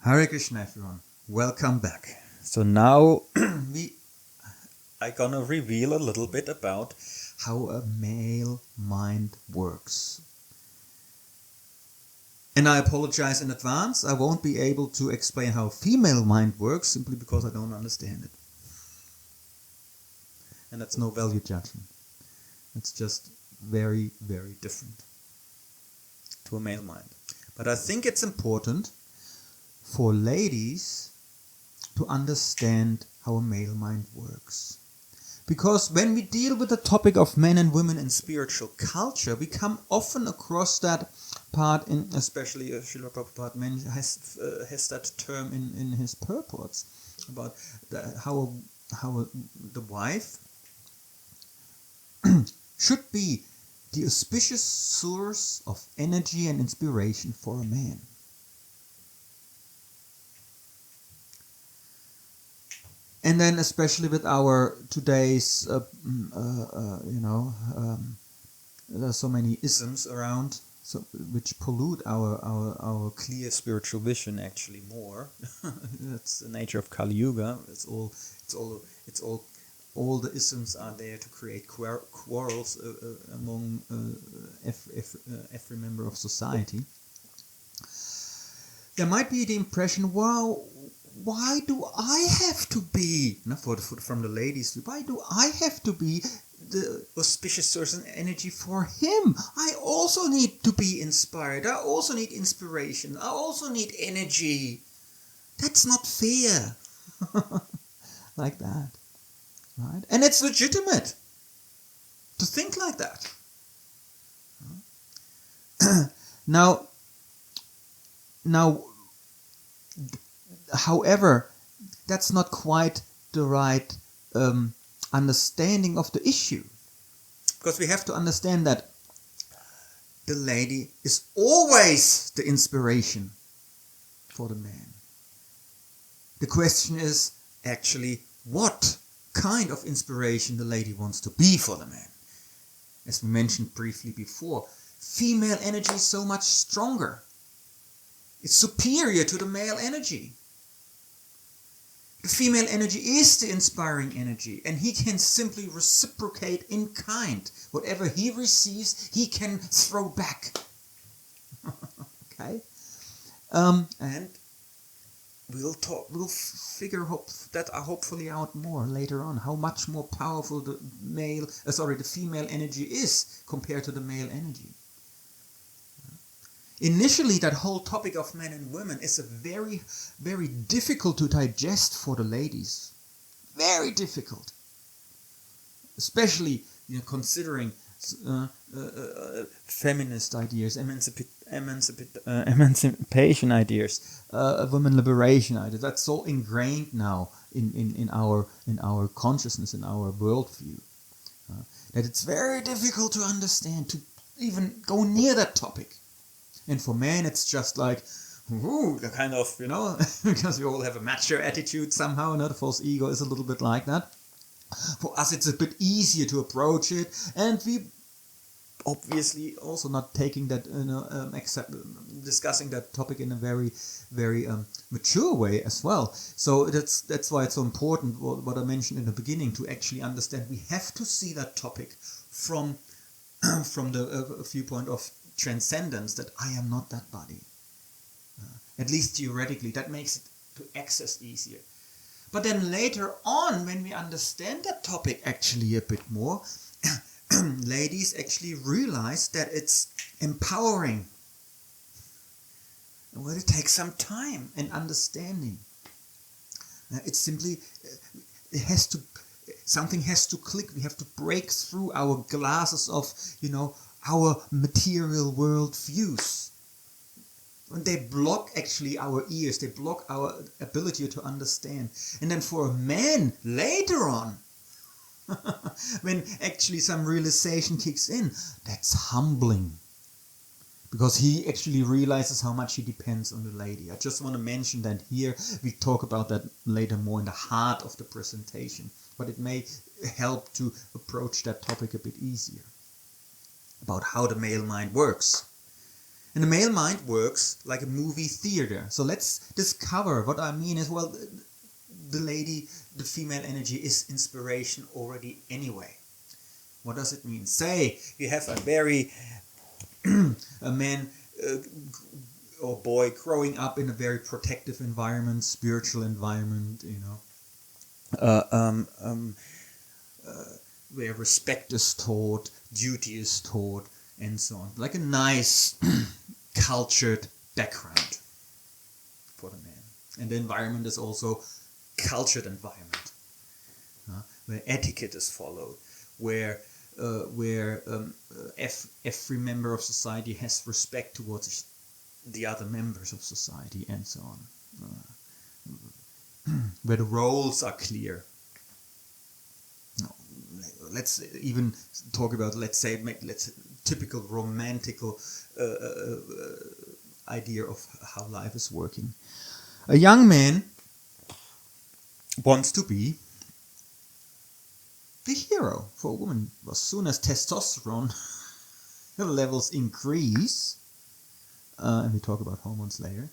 Hare Krishna, everyone. Welcome back. So now I'm gonna reveal a little bit about how a male mind works. And I apologize in advance. I won't be able to explain how a female mind works simply because I don't understand it. And that's no value judgment. It's just very, very different to a male mind. But I think it's important for ladies to understand how a male mind works. Because when we deal with the topic of men and women in spiritual culture, we come often across that part, in especially Srila Prabhupada has that term in his purports about how the wife should be the auspicious source of energy and inspiration for a man. And then, especially with our today's, there's so many isms around, which pollute our clear spiritual vision actually more. That's the nature of Kali Yuga. All the isms are there to create quarrels among every member of society. There might be the impression, wow, why do I have to be, from the ladies, why do I have to be the auspicious source of energy for him? I also need to be inspired. I also need inspiration. I also need energy. That's not fair. Like that. Right? And it's legitimate to think like that. Now, however, that's not quite the right understanding of the issue. Because we have to understand that the lady is always the inspiration for the man. The question is actually what kind of inspiration the lady wants to be for the man. As we mentioned briefly before, female energy is so much stronger. It's superior to the male energy. The female energy is the inspiring energy, and he can simply reciprocate in kind. Whatever he receives, he can throw back. Okay? And we'll figure that hopefully out more later on, how much more powerful the female energy is compared to the male energy. Initially, that whole topic of men and women is a very, very difficult to digest for the ladies. Very difficult. Especially considering feminist ideas, emancipation ideas, women liberation ideas. That's so ingrained now in our consciousness, in our worldview, that it's very difficult to understand, to even go near that topic. And for men, it's just like, the kind of, because we all have a macho attitude somehow, the false ego is a little bit like that. For us, it's a bit easier to approach it, and we obviously also not taking that, discussing that topic in a very, very mature way as well. So that's why it's so important, what I mentioned in the beginning, to actually understand we have to see that topic from the viewpoint of transcendence, that I am not that body. At least theoretically, that makes it to access easier. But then later on, when we understand that topic actually a bit more, ladies actually realize that it's empowering. Well, it takes some time and understanding. It's simply, something has to click. We have to break through our glasses of, our material world views. And they block actually our ears, they block our ability to understand. And then for a man, later on, when actually some realization kicks in, that's humbling. Because he actually realizes how much he depends on the lady. I just want to mention that here. We talk about that later more in the heart of the presentation. But it may help to approach that topic a bit easier, about how the male mind works. And the male mind works like a movie theater. So let's discover what I mean is, well, the lady, the female energy is inspiration already anyway. What does it mean? Say you have a man or boy growing up in a very protective environment, spiritual environment, where respect is taught, duty is taught, and so on. Like a nice, cultured background for the man. And the environment is also cultured environment, where etiquette is followed, where every member of society has respect towards the other members of society, and so on. Where the roles are clear. Let's even talk about, let's typical romantical idea of how life is working. A young man wants to be the hero for a woman. As soon as testosterone levels increase, and we talk about hormones later,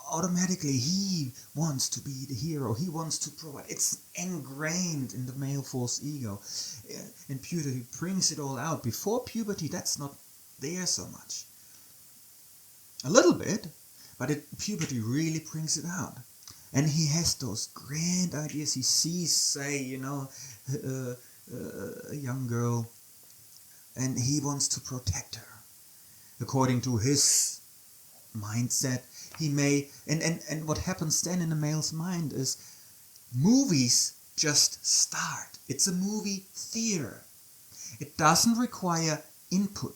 automatically he wants to be the hero. He wants to provide. It's ingrained in the male false ego. And puberty brings it all out. Before puberty, that's not there so much. A little bit, but puberty really brings it out. And he has those grand ideas. He sees, say, a young girl, and he wants to protect her. According to his mindset, he may, and what happens then in a male's mind is movies just start. It's a movie theater. It doesn't require input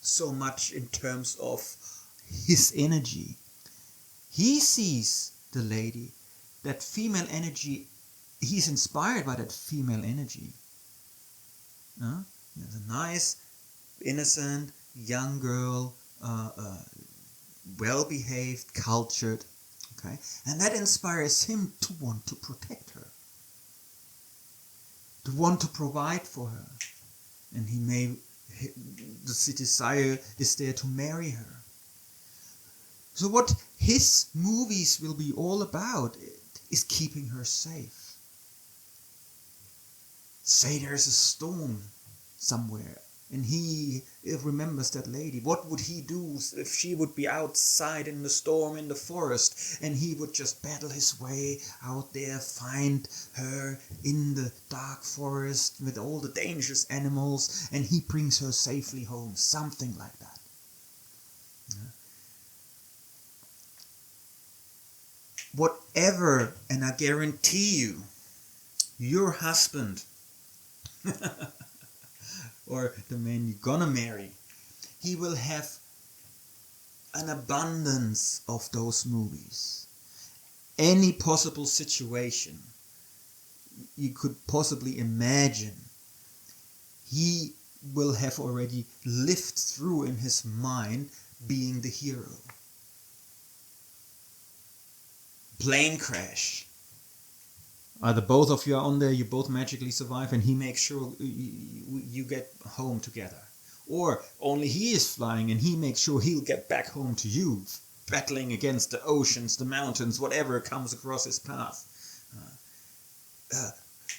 so much in terms of his energy. He sees the lady, that female energy, he's inspired by that female energy. There's a nice, innocent, young girl, well-behaved, cultured, okay? And that inspires him to want to protect her, to want to provide for her. And the desire is there to marry her. So what his movies will be all about is keeping her safe. Say there's a storm somewhere, and he remembers that lady. What would he do if she would be outside in the storm in the forest, and he would just battle his way out there, find her in the dark forest with all the dangerous animals, and he brings her safely home, something like that. Whatever, and I guarantee you, your husband or the man you're gonna marry, he will have an abundance of those movies. Any possible situation you could possibly imagine, he will have already lived through in his mind being the hero. Plane crash. Either both of you are on there, you both magically survive, and he makes sure you get home together. Or only he is flying and he makes sure he'll get back home to you, battling against the oceans, the mountains, whatever comes across his path.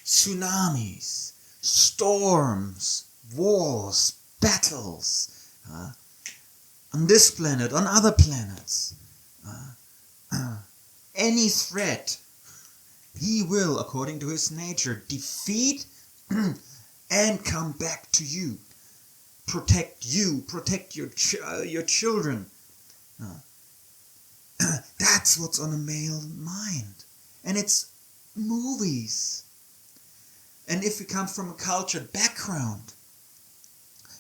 Tsunamis, storms, wars, battles, on this planet, on other planets. Any threat, he will, according to his nature, defeat and come back to you. Protect you, protect your children. That's what's on a male mind. And it's movies. And if we come from a cultured background,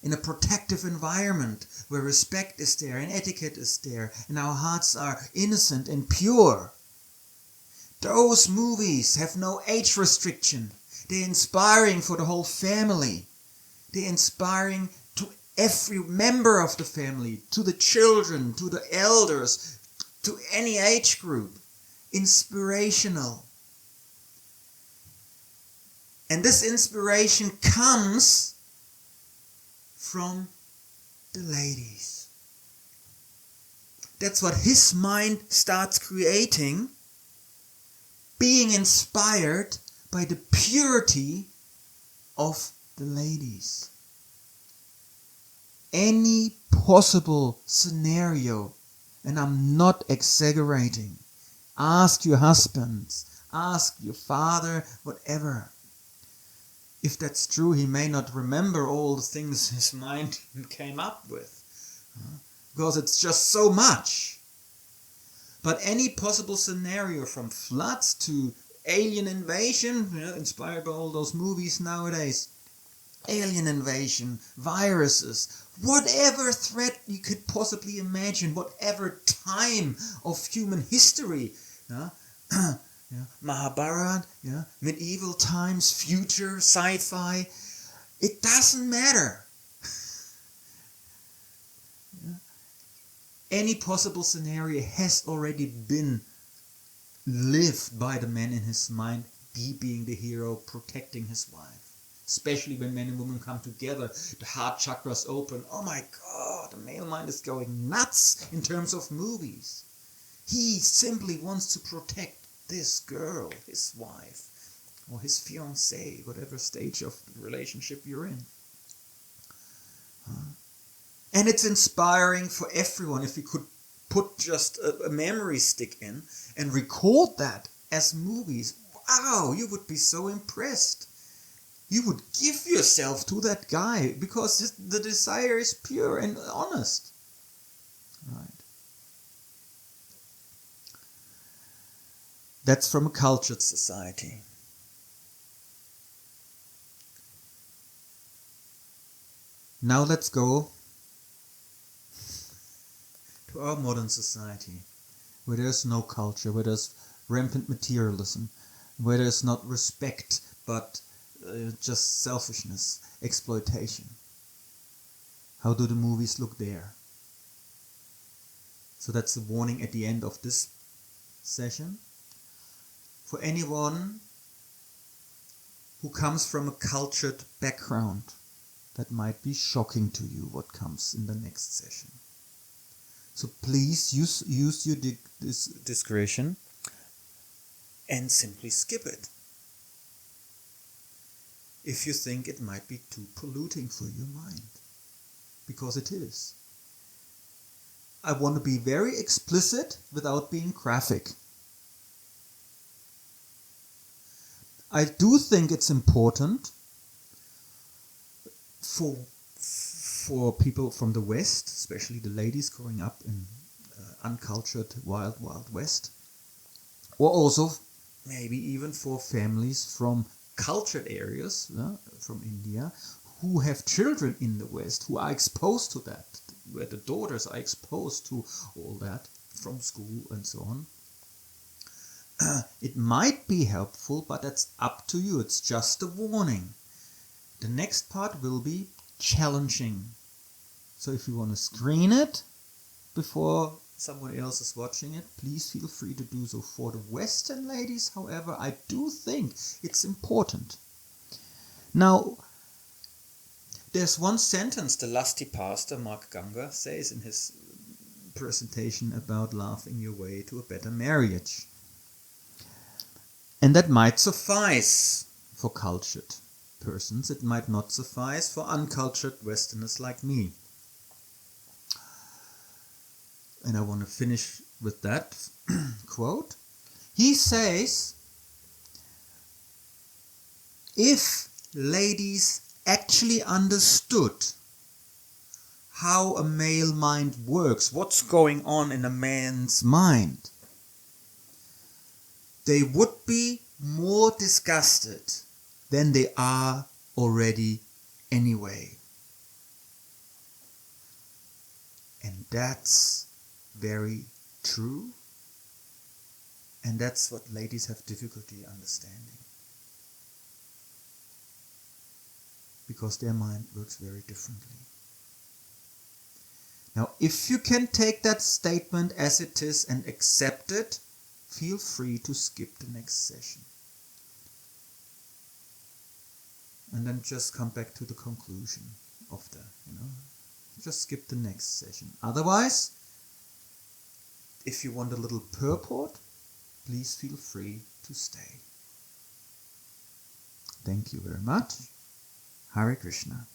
in a protective environment where respect is there and etiquette is there and our hearts are innocent and pure, those movies have no age restriction. They're inspiring for the whole family. They're inspiring to every member of the family, to the children, to the elders, to any age group. Inspirational. And this inspiration comes from the ladies. That's what his mind starts creating, being inspired by the purity of the ladies. Any possible scenario, and I'm not exaggerating, ask your husbands, ask your father, whatever. If that's true, he may not remember all the things his mind came up with, because it's just so much. But any possible scenario, from floods to alien invasion, inspired by all those movies nowadays, alien invasion, viruses, whatever threat you could possibly imagine, whatever time of human history, Mahabharata, medieval times, future, sci-fi, it doesn't matter. Any possible scenario has already been lived by the man in his mind, he being the hero, protecting his wife. Especially when men and women come together, the heart chakras open. Oh my God, the male mind is going nuts in terms of movies. He simply wants to protect this girl, his wife, or his fiancée, whatever stage of the relationship you're in. And it's inspiring for everyone. If you could put just a memory stick in and record that as movies, wow, you would be so impressed. You would give yourself to that guy because the desire is pure and honest. Right. That's from a cultured society. Now let's go to our modern society, where there's no culture, where there's rampant materialism, where there's not respect, but just selfishness, exploitation. How do the movies look there? So that's a warning at the end of this session. For anyone who comes from a cultured background, that might be shocking to you what comes in the next session. So please use your discretion and simply skip it if you think it might be too polluting for your mind, because it is. I want to be very explicit without being graphic. I do think it's important for people from the West, especially the ladies growing up in uncultured wild West, or also maybe even for families from cultured areas, from India, who have children in the West, who are exposed to that, where the daughters are exposed to all that from school and so on. It might be helpful, but that's up to you. It's just a warning. The next part will be challenging. So if you want to screen it before someone else is watching it, please feel free to do so. For the Western ladies, however, I do think it's important. Now, there's one sentence the lusty pastor Mark Ganga says in his presentation about laughing your way to a better marriage. And that might suffice for cultured persons. It might not suffice for uncultured Westerners like me. And I want to finish with that quote. He says, if ladies actually understood how a male mind works, what's going on in a man's mind, they would be more disgusted than they are already anyway. And that's very true. And that's what ladies have difficulty understanding. Because their mind works very differently. Now, if you can take that statement as it is and accept it, feel free to skip the next session. And then just come back to the conclusion of just skip the next session. Otherwise, if you want a little purport, please feel free to stay. Thank you very much. Hare Krishna.